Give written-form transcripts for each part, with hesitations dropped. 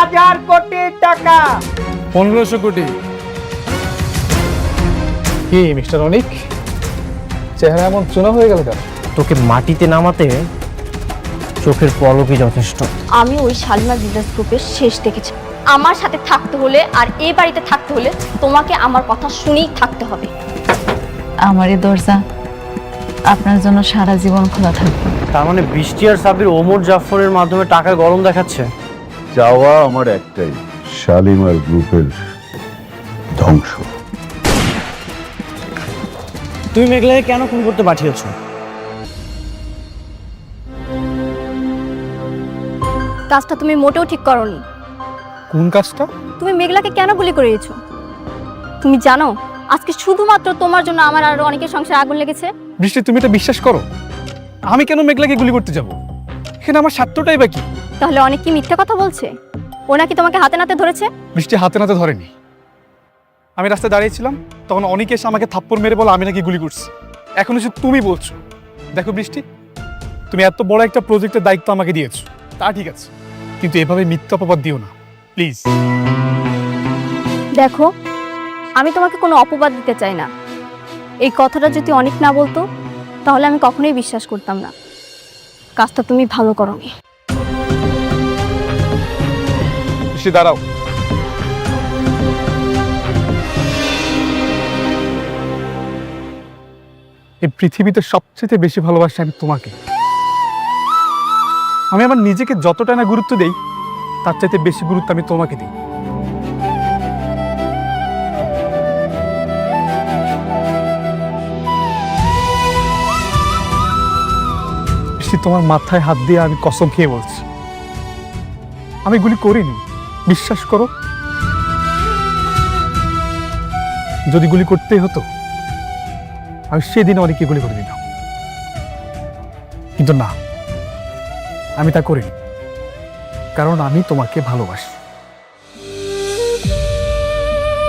1000 কোটি টাকা। 1500 কোটি। কি মিস্টার অনিক, চেহারা এমন চুনা হয়ে গেল কেন? তোকে মাটিতে নামাতে চোখের পলকই যথেষ্ট। আমি ওই শালিমার বিজনেস গ্রুপের শেষ দেখেছি। আমার সাথে থাকতে হলে আর এই বাড়িতে থাকতে হলে তোমাকে আমার কথা শুনেই থাকতে হবে। আমার এই দরজা আপনার জন্য সারা জীবন খোলা থাকবে। তার মানে বৃষ্টি আর সাবির ওমর জাফরের মাধ্যমে টাকা গরম দেখাচ্ছে। চাওয়া আমার একটাই, শালিমার গ্রুপের ধ্বংস। তুমি মেঘলাকে কেন খুন করতে পাঠিয়েছ? কাজটা তুমি মোটেও ঠিক করোনি। কোন কাজটা? তুমি মেঘলাকে কেন গুলি করিয়েছো? তুমি জানো আজকে শুধুমাত্র তোমার জন্য আমার আর অনেকের সংসারে আগুন লেগেছে। বৃষ্টি, তুমি এটা বিশ্বাস করো? আমি কেন মেঘলাকে গুলি করতে যাব? এখানে আমার স্বার্থটাই বা কি? তাহলে অনেক কি মিথ্যা কথা বলছে? ও নাকি তোমাকে হাতে নাতে ধরেছে? বৃষ্টি হাতে নাতে ধরেনি। আমি রাস্তায় দাঁড়িয়েছিলাম, তখন অনেকে এসে আমাকে থাপ্পড় মেরে বলে আমি নাকি গুলি করছি। এখন এসে তুমি বলছো। দেখো বৃষ্টি, তুমি এত বড় একটা প্রজেক্টের দায়িত্ব আমাকে দিয়েছো, তা ঠিক আছে, কিন্তু এভাবে মিথ্যা অপবাদ দিও না প্লিজ। দেখো, আমি তোমাকে কোনো অপবাদ দিতে চাই না। এই কথাটা যদি অনেক না বলতো তাহলে আমি কখনোই বিশ্বাস করতাম না। কাজটা তুমি ভালো করোনি। বৃষ্টি দাঁড়াও। এই পৃথিবীতে সবচেয়ে বেশি ভালোবাসি আমি তোমাকে। আমি আমার নিজেকে যতটা না গুরুত্ব দেই, তার চাইতে বেশি গুরুত্ব আমি তোমাকে দিই। তোমার মাথায় হাত দিয়ে আমি কসম খেয়ে বলছি, আমি গুলি করিনি, বিশ্বাস করো। যদি গুলি করতেই হতো আমি সেদিন অনেকে গুলি করে দিতাম, কিন্তু না, আমি তা করিনি, কারণ আমি তোমাকে ভালোবাসি।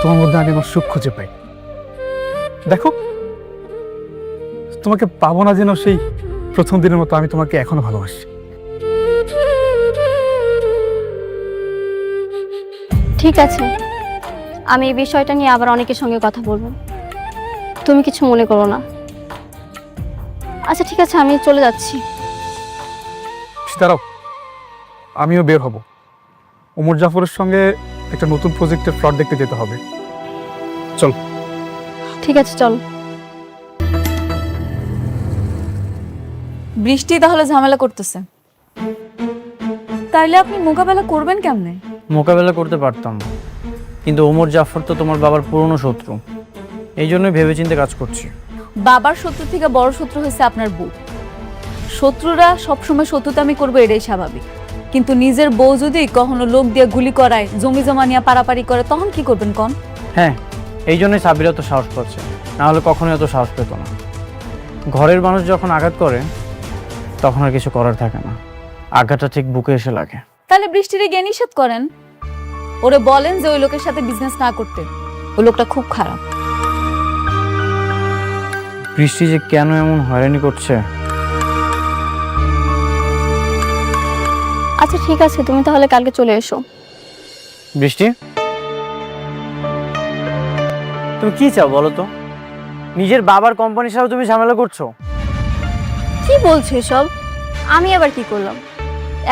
তোমার মধ্যে আমি আমার সুখ খুঁজে পাই। দেখো, তোমাকে পাবো না যেন সেই প্রথম দিনের মতো আমি তোমাকে এখনো ভালোবাসি। ঠিক আছে, আমি এই বিষয়টা নিয়ে আবার অনেকের সঙ্গে কথা বলবো, তুমি কিছু মনে করো না। আচ্ছা ঠিক আছে, আমি চলে যাচ্ছি। দাঁড়াও, আমিও বের হব। ওমর জাফরের সঙ্গে একটা নতুন প্রজেক্টের প্লট দেখতে যেতে হবে। চল। ঠিক আছে, চল। বৃষ্টি তাহলে ঝামেলা করতেছে, তাইলে আপনি মোকাবেলা করবেন কেমনে? মোকাবেলা করতে পারতাম, কিন্তু ওমর জাফর তো তোমার বাবার পুরনো শত্রু, এই জন্যই ভেবেচিন্তে কাজ করছি। বাবার শত্রু থেকে বড় শত্রু হয়েছে আপনার বউ। শত্রুরা সবসময় শত্রুতামি করবে, এটাই স্বাভাবিক, কিন্তু নিজের বউ যদি কখনো লোক দিয়ে গুলি করায়, জমি জমা নিয়ে পারাপারি করে, তখন কি করবেন কন? হ্যাঁ, এই জন্যই সাবিরা তো সাহস পাচ্ছে, না হলে কখনোই এত সাহস পেত না। ঘরের মানুষ যখন আঘাত করে তখন আর কিছু করার থাকে না, আঘাতটা ঠিক বুকে এসে লাগে। তাহলে বৃষ্টিরে গিয়ে নিষেধ করেন, ওরে বলেন যে ওই লোকের সাথে বিজনেস না করতে, ওই লোকটা খুব খারাপ। বৃষ্টি যে কেন এমন হয়রানি করছে। আচ্ছা ঠিক আছে, তুমি তাহলে কালকে চলে এসো। বৃষ্টি, তুমি কি চাও বলো তো? নিজের বাবার কোম্পানির সাথে তুমি ঝামেলা করছো। কি বলছো এসব? আমি আবার কি করলাম?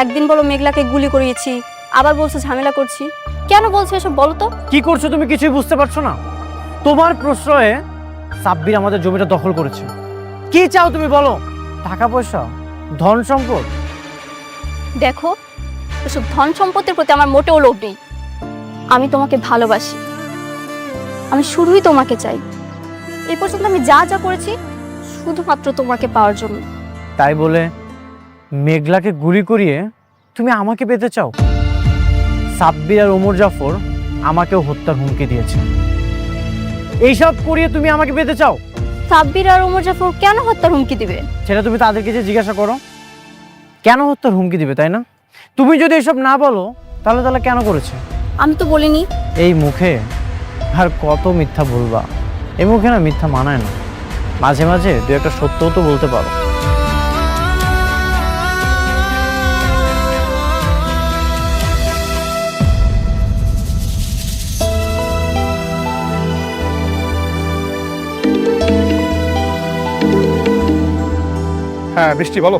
একদিন বলো মেঘলাকে গুলি করিয়েছি, আবার বলছো ঝামেলা করছি। কেন বলছো এসব বলো তো? কি করছো তুমি কিছুই বুঝতে পারছো না? তোমার প্রশ্রয়ে সাব্বির আমাদের জমিটা দখল করেছে। কি চাও তুমি বলো? টাকা পয়সা, ধন সম্পদ? দেখো, এসব ধন সম্পত্তির প্রতি আমার মোটেও লোভ নেই। আমি তোমাকে ভালোবাসি, আমি শুধুই তোমাকে চাই। এই পর্যন্ত আমি যা যা করেছি শুধুমাত্র তোমাকে পাওয়ার জন্য। তাই বলে মেঘলাকে গুলি করিয়ে তুমি আমাকে পেতে চাও? সাব্বির আর ওমর জাফর আমাকেও হত্যার হুমকি দিয়েছে, এইসব করিয়ে তুমি আমাকে পেতে চাও? সাব্বির আর ওমর জাফর কেন হত্যার হুমকি দিবে? সেটা তুমি তাদেরকে যে জিজ্ঞাসা করো, কেন হত্যার হুমকি দিবে, তাই না? তুমি যদি এসব না বলো তাহলে তাহলে কেন করেছে? আমি তো বলিনি। এই মুখে আর কত মিথ্যা বলবা? এই মুখে না মিথ্যা মানায় না, মাঝে মাঝে দু একটা সত্যও তো বলতে পারো। হ্যাঁ বৃষ্টি বলো।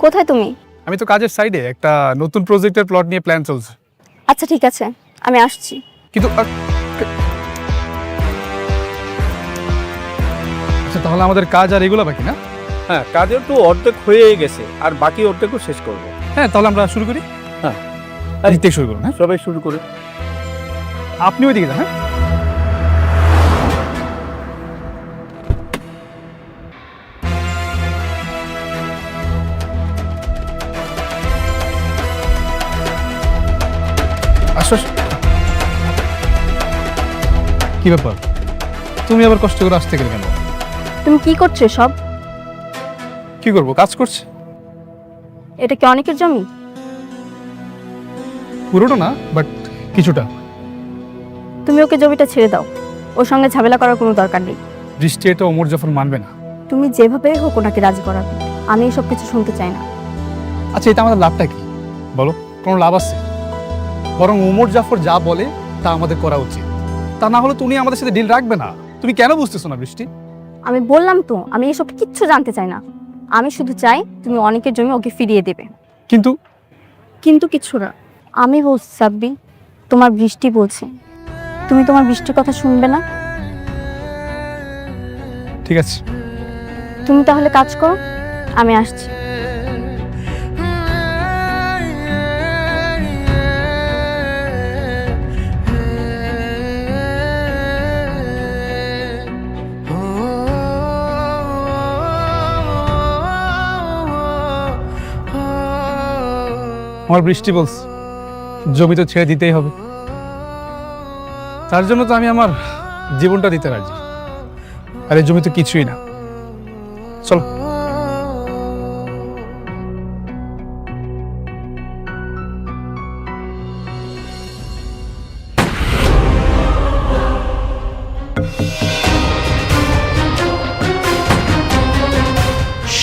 কোথায় তুমি? আমি তো কাজের সাইডে একটা নতুন প্রজেক্টের প্লট নিয়ে প্ল্যান চলছে। আচ্ছা ঠিক আছে, আমি আসছি। কিন্তু আচ্ছা তাহলে আমাদের কাজ আর এগুলো বাকি না? হ্যাঁ, কাজের তো অর্ধেক হয়েই গেছে, আর বাকি অর্ধেকও শেষ করব। হ্যাঁ তাহলে আমরা শুরু করি। হ্যাঁ। দিক থেকে শুরু করুন। হ্যাঁ সবাই শুরু করে। আপনি ওইদিকে যান। হ্যাঁ আসো আসো। কি ব্যাপার, তুমি আবার কষ্ট করে আসতে গেলে কেন? তুমি কি করছো সব? কি করবো, কাজ করছি। এটা কি অনেকের জমি? পুরোটা না, বাট কিছুটা। তুমি ওকে জমিটা ছেড়ে দাও, ওর সঙ্গে ঝামেলা করার কোনো দরকার নেই। বৃষ্টি এটা ওমর জাফর মানবে না। তুমি যেভাবে হোক ওনাকে রাজি করাবে, আমি এসব কিছু শুনতে চাই না। আচ্ছা এটা আমাদের লাভটা কি বলো? কোনো লাভ আছে? বরং ওমর জাফর যা বলে তা আমাদের করা উচিত। তা না হলে তুমি আমাদের সাথে ডিল রাখবে না। তুমি কেন বুঝতেছো না বৃষ্টি? আমি বললাম তো, আমি এসব কিচ্ছু জানতে চাই না। আমি শুধু চাই তুমি অনেকের জমি ওকে ফিরিয়ে দেবে। কিন্তু কিন্তু কিছু না। আমি বলছি সাব্বি, তোমার বৃষ্টি বলছে, তুমি তোমার বৃষ্টির কথা শুনবে না? ঠিক আছে, তুমি তাহলে কাজ করো, আমি আসছি। আমার বৃষ্টি বলছে জমি তো ছেড়ে দিতেই হবে। তার জন্য তো আমি আমার জীবনটা দিতে রাজি। আর এই জমি তো কিছুই না। চলো।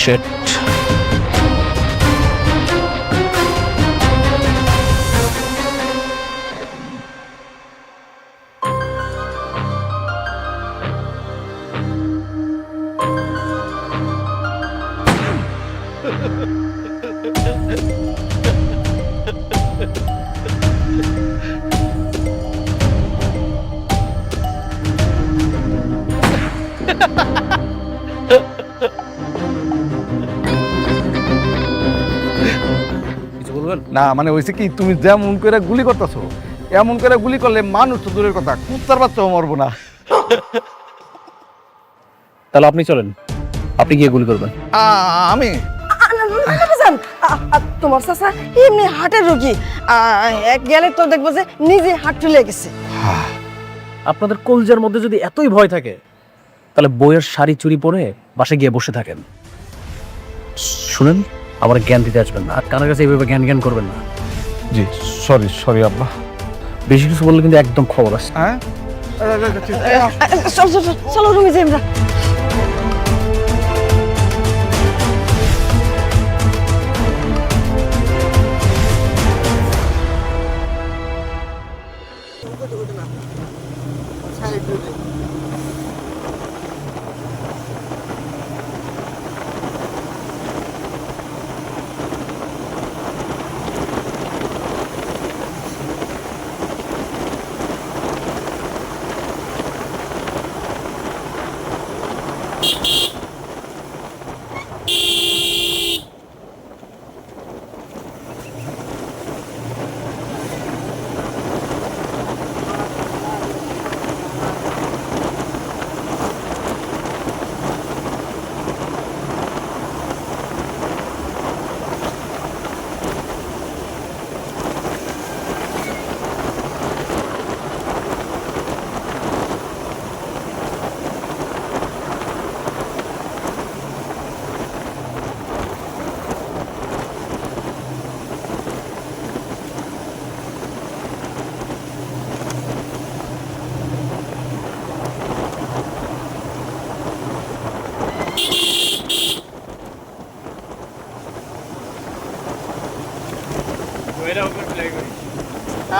শেট। কিছু বলবেন? না মানে হয়েছে কি, তুমি যেমন করে গুলি করতেছো এমন করে গুলি করলে মানুষ তো দূরের কথা, কুত্তার বাচ্চাও মরবো না। তাহলে আপনি চলেন, আপনি গিয়ে গুলি করবেন। আমি তোমার চাচা এমনি হার্টের রোগী, গেলে তো দেখবো যে নিজে হার্ট ফুলে গেছে। আপনাদের কলজার মধ্যে যদি এতই ভয় থাকে, তাহলে বইয়ের শাড়ি চুরি পরে বাসে গিয়ে বসে থাকেন। শুনেন, আবার জ্ঞান দিতে আসবেন না, আর কানের কাছে এইভাবে জ্ঞান জ্ঞান করবেন না। জি সরি আব্বা। বেশি কিছু বললে কিন্তু একদম খবর আছে। হ্যাঁ চল চল চল, চলো রুমে যাই আমরা।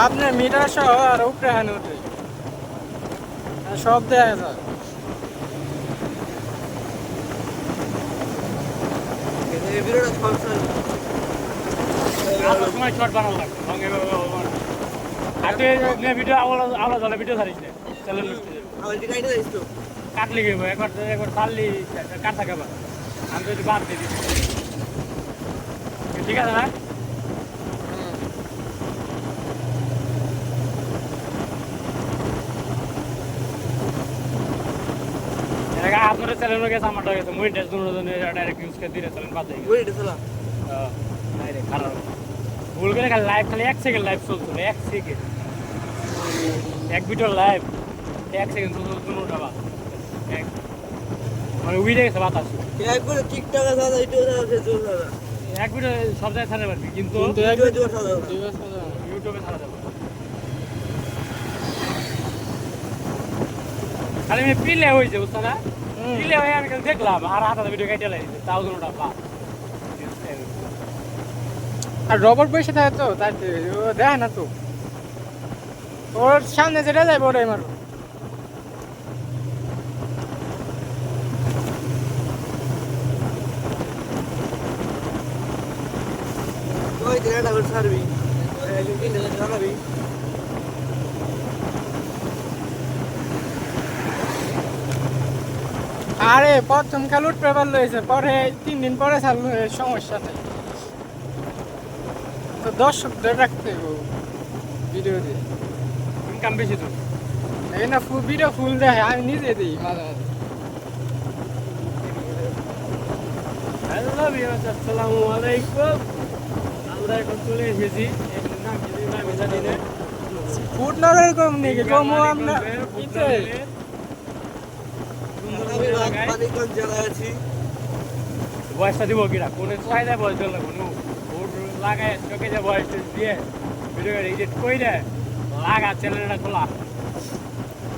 আপনার মিটার সহ আর উপরে হানি উঠে সব দেয়া যায়। সময় শর্ট বানানো লাগবে সঙ্গে আর তুই ভিডিও আওলা জলে ভিডিও ছাড়িস না চ্যানেল কাটলি গেব একবার একবার চাললি কাট থাকে আবার আমি যদি বাদ দিয়ে দিচ্ছি ঠিক আছে না আপনার চ্যানেল গেছে আমারটা গেছে মনিটাইজ ডাইরেক্ট ইউজ করে দিলে চ্যানেল বাদ দিয়ে ডাইরেক্ট খারাপ ভুল করে খালি লাইভ খালি 1 সেকেন্ড লাইভ চলছিল 1 সেকেন্ড এক ভিডিও লাইভ 1 সেকেন্ড দুটোটা বাদ মানে উইডে গেছে বাতাস একবার টিকটক আছে ফেসবুক আছে এক ভিডিও সব জায়গায় ছাড়তে পারবি কিন্তু ইউটিউবে ছাড়া যাবে খালি আমি পিলে হয়েছে বুঝছো না পিলে হয়ে আমি খালি দেখলাম আর হাতে ভিডিও কেটে লাগিয়েছে তাও দুটোটা বাদ আর রবট বসে থাকে তো তার দেয় না তো ওর সামনে যেটা যাবে ওটাই মারো ওই দিনটা করে ছাড়বি একদিন জানাবি আরে প্রথম কাল উঠতে পারলো হয়েছে পরে 3 দিন পরে চালু হয়ে সমস্যা নেই তো দর্শকদের রাখতে ভিডিও দিয়ে ইনকাম বেশি তো এই না ফুল ভিডিও ফুল দেখে আমি নিজে দিই মাঝে মাঝে হ্যালো ভিউয়ার্স আসসালামু আলাইকুম আমরা এখন চলে এসেছি এখানে নাম কি নাম জানি না ফুড নগর কম নেই কম আমরা ইতে পানিগঞ্জ জেলায় আছি বয়সটা দিব কিরা কোনে চাইদা বয়স দিল কোনো ফুড লাগায় চোখে যে বয়স দিয়ে ভিডিও এডিট কই দে লাগা চ্যানেলটা খোলা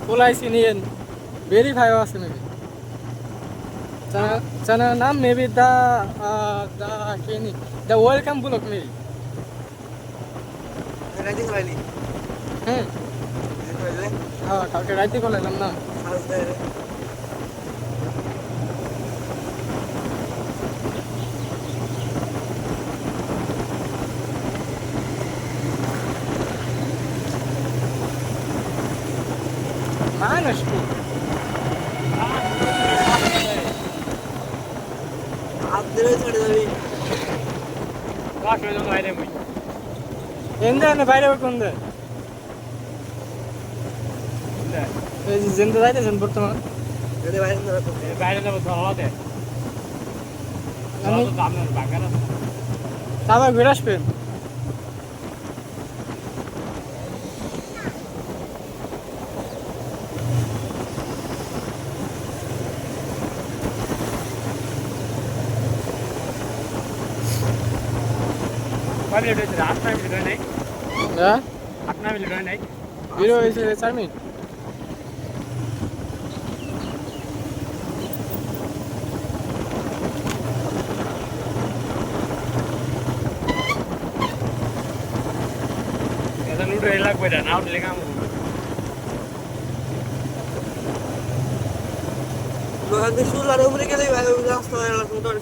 খোলাইছি নিয়েন ভেরিফাই আছে মেবি চ্যানেল নাম মেবি দা কেনি দা ওয়েলকাম ব্লগ মেবি রাইতে খাইলি হ্যাঁ কালকে রাইতে খোলাইলাম না মানুষ আপনারা ছেড়ে যাবি কাজ হয়ে যাবে বাইরে মই এন্ডে বাইরে কোন দে এই যে জিন্দা যাইতেছেন বর্তমান যদি বাইরে না তো বাইরে যাবো ধরাতে আমি আপনার বাগান আছে আবার ঘুরে আসবেন কবে হয়েছে 8 মিনিট হয় নাই হ্যাঁ 8 মিনিট হয় নাই ভিডিও হয়েছে 4 মিনিট এটা নুডে লাগবে না নাও দিলে কাম লোহাকে সুলার উপরে গেলে রাস্তা সুন্দর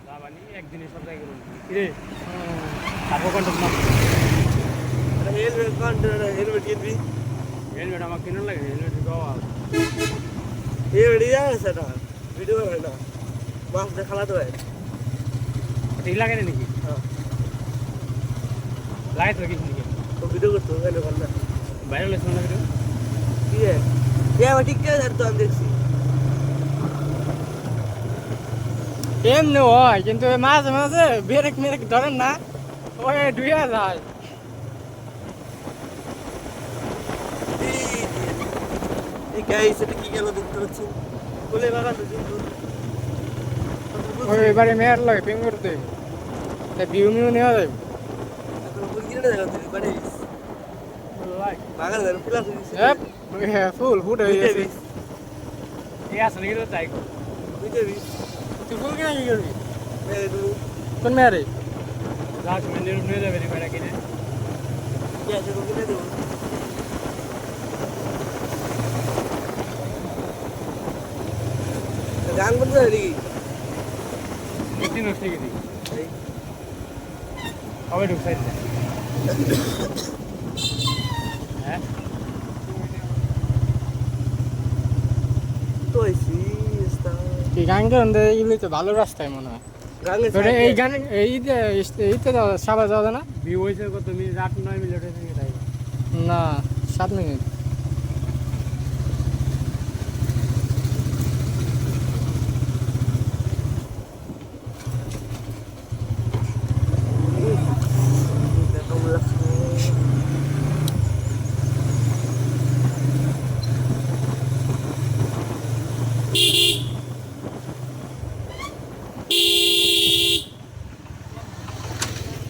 দাবানি একদিনে সব জায়গায় গেল রে তারপর কন্ট্রোল না হেলমেট কন্ট্রোল হেলমেট কিনবি হেলমেট আমার কিনা লাগে হেলমেট গাওয়া হেলমেট ইয়া সেটা ভিডিও হয় না মাছ দেখালা তো হয় ঠিক লাগে না নাকি লাইট লাগি নাকি তো ভিডিও করতে হয় না ভালো বাইরে লেছ না ভিডিও কি है ये ठीक है तो हम देखছি এমনি হয় কিন্তু মাঝে মাঝে ব্রেক মেরেক ধরেন না ওই ডুইয়া যায় এই গাইস এটা কি গেল দেখতে পাচ্ছি বলে বাগান তো কিন্তু ওই এবারে মেয়ার লাগে পিং করতে তা ভিউ মিউ নেওয়া যায় এখন ফুল কিনে দেখা যাচ্ছে বাড়ি বাগান ধরে ফুল আছে ফুল ফুট হয়ে গেছে এই আসলে কি তাই বুঝতে বি তুই ফুল কিনা কি করবি মেরে দু কোন মেয়ারে লাস্ট মিনিট নিয়ে যাবে রে বাইরে কিনে কি আছে তো কিনে দেবো গান বন্ধ হয়ে গেলি চিনোস লিখে দিই কবে ঢুকছে হ্যাঁ এই গান গান এগুলি তো ভালো রাস্তায় মনে হয় এই গান এইতে সাবা যাওয়া যায় না ভিউ হয়েছে কত মিনিট 8-9 মিনিট থেকে তাই না 7 মিনিট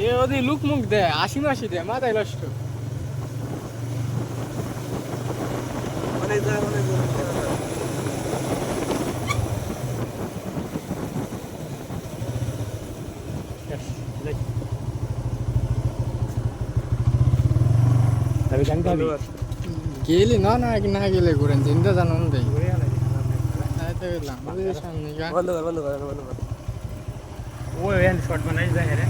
এ ওদি লুক মুখ দে আশি মাসি দে মাথায় নষ্ট তবে গান গাবি গেলি না না না গেলে ঘুরেন চিন্তা জানুন দেই সামনে ওই এন্ড শট বানাই যায় রে